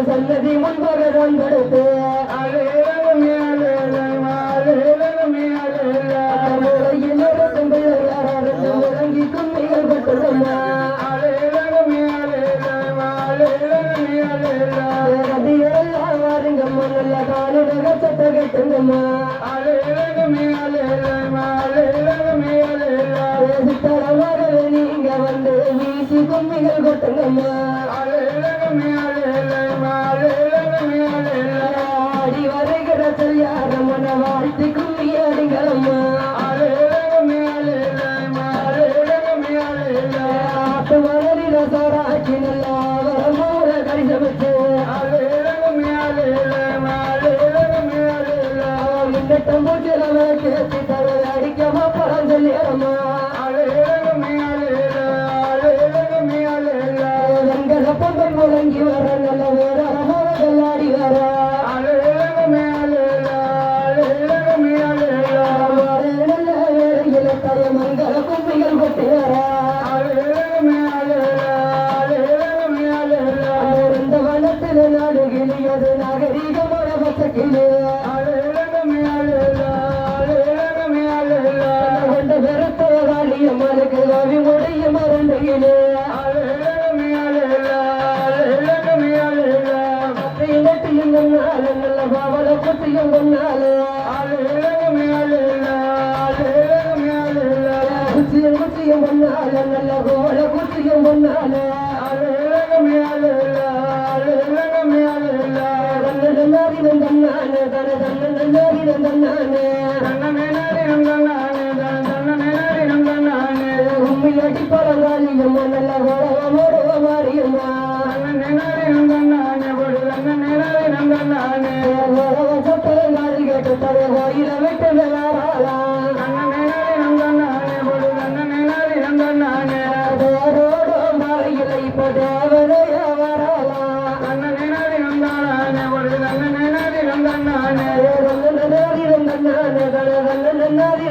சன்னதி முன்பகரம் கொடுத்து முழங்கி கும்மிகள் பட்டுள்ளம்மா வாருங்கம்மா நல்ல காலிடக சட்ட கட்டுங்கம்மா சித்தரமாக நீங்க வந்து வீசி கும்மிகள் கொட்டுங்கம்மா ஆடி வருகிற சரியாரம்மன வாழ்த்தி கும்மி அடிங்களம்மா ஆட்டு வளரில சோராட்சி நல்லா வரமோட கரிசமிச்சு முன்னட்டம் பூச்சிரவ கேட்டு தர அடிக்கமா படம் சொல்லிடம்மா வெங்கட பொங்கல் முழங்கி வர நல்ல வேற கல்லாடி வர நல்ல வேலையில தய மங்கள கும்பிகள் கொட்டி வர இந்த வனத்தில் நாடு கிளியது நாகரீகமான பச்சக்கிலே கொண்ட பெருத்தோடாளியம்மனுக்கு அவி முடிய மரண்டையிலே நல்ல பாவல குத்தியும் கொண்டாலே குத்தியும் குத்தியும் கொண்டாலே நல்ல கோல குத்தியும் கொண்டாலே உண்மையாட்டி பழங்காலியம்மா நல்ல கோலமோடுவ மாறியம்மா சப்பலங்காலி கேட்டு தர கோயில விட்டு வேளாரோடும் மலையில இப்போ தேவதைய வரலாம் நாரி